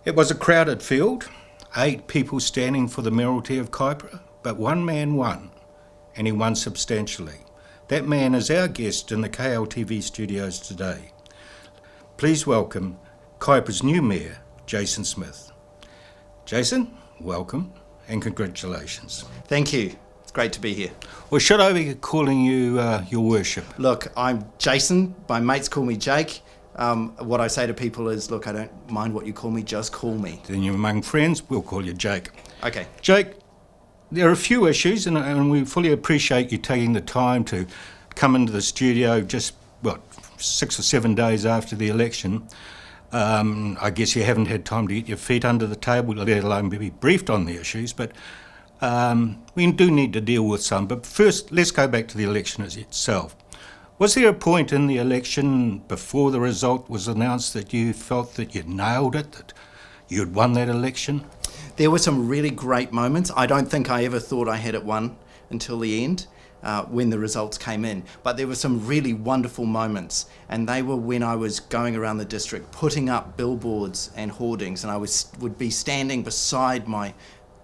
It was a crowded field, 8 people standing for the mayoralty of Kaipara, but one man won, and he won substantially. That man is our guest in the KLTV studios today. Please welcome Kaipara's new mayor, Jason Smith. Jason, welcome and congratulations. Thank you. It's great to be here. Or should I be calling you your worship? Look, I'm Jason. My mates call me Jake. What I say to people is, look, I don't mind what you call me, just call me. Then you're among friends, we'll call you Jake. Okay. Jake, there are a few issues and we fully appreciate you taking the time to come into the studio just, 6 or 7 days after the election. I guess you haven't had time to get your feet under the table, let alone be briefed on the issues, but we do need to deal with some. But first, let's go back to the election itself. Was there a point in the election before the result was announced that you felt that you'd nailed it, that you'd won that election? There were some really great moments. I don't think I ever thought I had it won until the end, when the results came in. But there were some really wonderful moments, and they were when I was going around the district putting up billboards and hoardings, and I would be standing beside my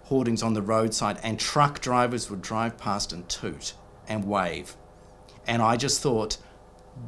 hoardings on the roadside, and truck drivers would drive past and toot and wave. And I just thought,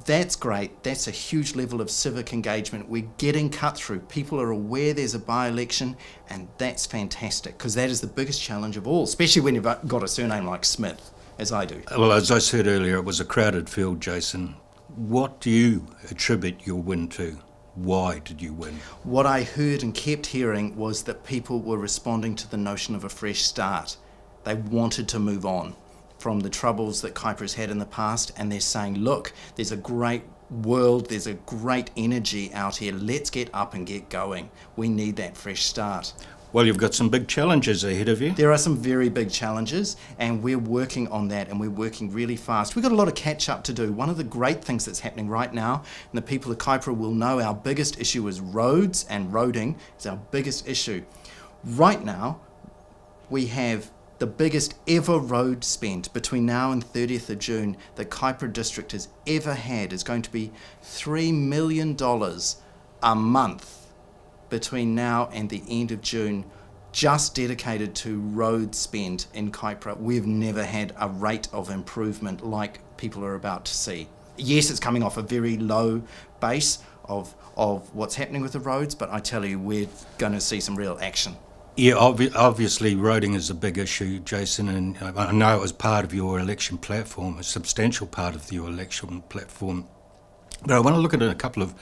that's great, that's a huge level of civic engagement. We're getting cut through. People are aware there's a by-election, and that's fantastic, because that is the biggest challenge of all, especially when you've got a surname like Smith, as I do. Well, as I said earlier, it was a crowded field, Jason. What do you attribute your win to? Why did you win? What I heard and kept hearing was that people were responding to the notion of a fresh start. They wanted to move on from the troubles that Kaipara's had in the past, and they're saying, look, there's a great world, there's a great energy out here, let's get up and get going. We need that fresh start. Well, you've got some big challenges ahead of you. There are some very big challenges, and we're working on that, and we're working really fast. We've got a lot of catch up to do. One of the great things that's happening right now, and the people of Kaipara will know, our biggest issue is roads, and roading is our biggest issue. Right now, we have the biggest ever road spent between now and 30th of June that Kaipara District has ever had is going to be $3 million a month between now and the end of June, just dedicated to road spend in Kaipara. We've never had a rate of improvement like people are about to see. Yes, it's coming off a very low base of what's happening with the roads, but I tell you, we're going to see some real action. Yeah, obviously roading is a big issue, Jason, and I know it was part of your election platform, a substantial part of your election platform. But I want to look at a couple of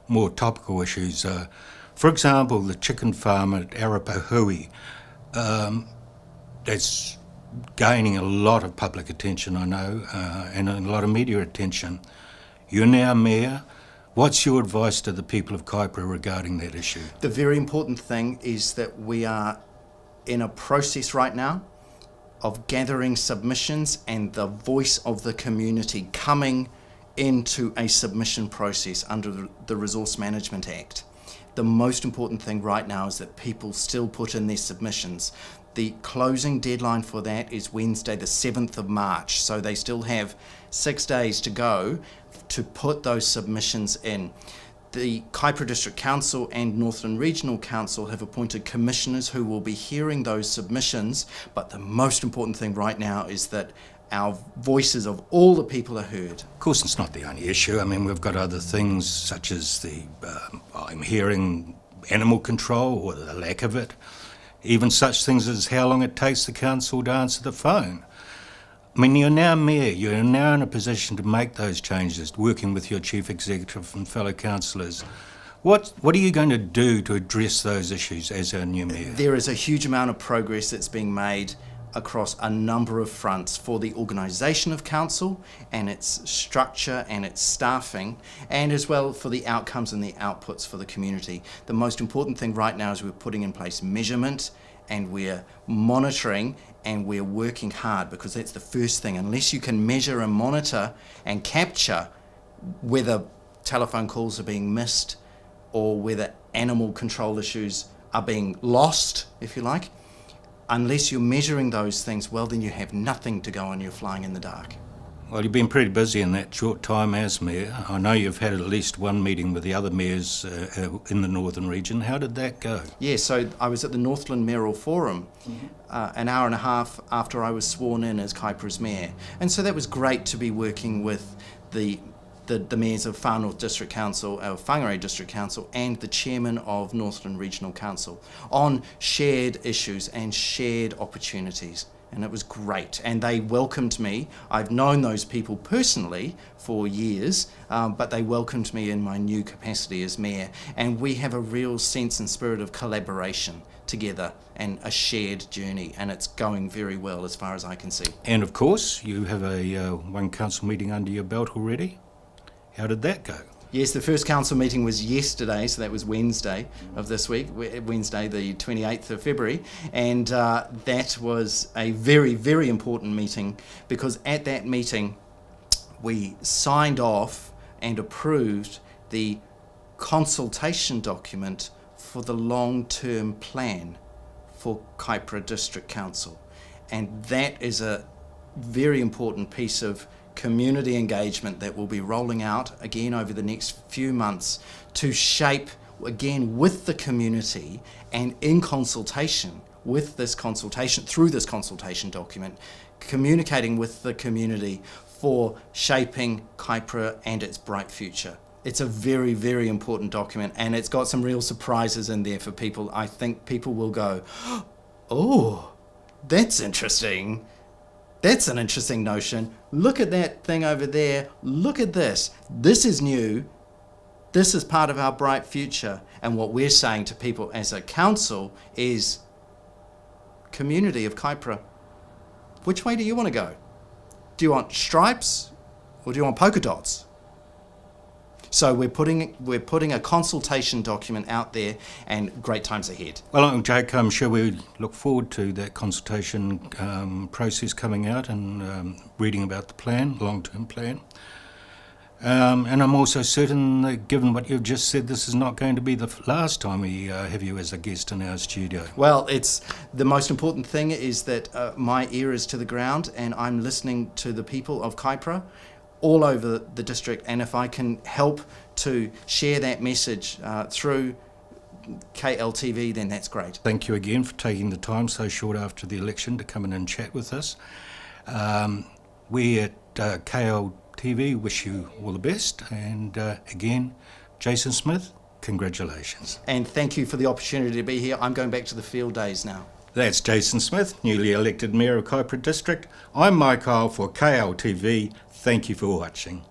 more topical issues. For example, the chicken farm at Arapahui, that's gaining a lot of public attention, I know, and a lot of media attention. You're now mayor. What's your advice to the people of Kaipara regarding that issue? The very important thing is that we are in a process right now of gathering submissions and the voice of the community coming into a submission process under the Resource Management Act. The most important thing right now is that people still put in their submissions. The closing deadline for that is Wednesday the 7th of March, so they still have 6 days to go to put those submissions in. The Kaipara District Council and Northland Regional Council have appointed commissioners who will be hearing those submissions, but the most important thing right now is that our voices of all the people are heard. Of course, it's not the only issue. I mean, we've got other things such as I'm hearing animal control or the lack of it, even such things as how long it takes the council to answer the phone. I mean, you're now mayor, you're now in a position to make those changes, working with your chief executive and fellow councillors. What are you going to do to address those issues as our new mayor? There is a huge amount of progress that's being made across a number of fronts for the organisation of council and its structure and its staffing, and as well for the outcomes and the outputs for the community. The most important thing right now is we're putting in place measurement, and we're monitoring, and we're working hard, because that's the first thing. Unless you can measure and monitor and capture whether telephone calls are being missed or whether animal control issues are being lost, if you like, unless you're measuring those things, well, then you have nothing to go on, you're flying in the dark. Well, you've been pretty busy in that short time as mayor. I know you've had at least one meeting with the other mayors in the northern region. How did that go? Yeah, so I was at the Northland Mayoral Forum an hour and a half after I was sworn in as Kaipara's mayor. And so that was great to be working with the mayors of Far North District Council, Whangarei District Council, and the chairman of Northland Regional Council on shared issues and shared opportunities. And it was great, and they welcomed me. I've known those people personally for years, but they welcomed me in my new capacity as mayor, and we have a real sense and spirit of collaboration together and a shared journey, and it's going very well as far as I can see. And of course, you have a one council meeting under your belt already. How did that go? Yes, the first council meeting was yesterday, so that was Wednesday of this week, Wednesday the 28th of February, and that was a very, very important meeting because at that meeting we signed off and approved the consultation document for the long-term plan for Kaipara District Council, and that is a very important piece of community engagement that will be rolling out again over the next few months to shape again with the community and in consultation with this consultation, through this consultation document, communicating with the community for shaping Kaipara and its bright future. It's a very, very important document, and it's got some real surprises in there for people. I think people will go, oh, that's interesting. That's an interesting notion. Look at that thing over there. Look at this. This is new. This is part of our bright future. And what we're saying to people as a council is, community of Kaipara, which way do you want to go? Do you want stripes or do you want polka dots? So we're putting a consultation document out there, and great times ahead. Well, Jake, I'm sure we look forward to that consultation process coming out and reading about the plan, long-term plan. And I'm also certain that, given what you've just said, this is not going to be the last time we have you as a guest in our studio. Well, it's the most important thing is that my ear is to the ground, and I'm listening to the people of Kaipara all over the district, and if I can help to share that message through KLTV, then that's great. Thank you again for taking the time so short after the election to come in and chat with us. We at KLTV wish you all the best, and again, Jason Smith, congratulations. And thank you for the opportunity to be here. I'm going back to the field days now. That's Jason Smith, newly elected Mayor of Kaipara District. I'm Mike Kyle for KLTV. Thank you for watching.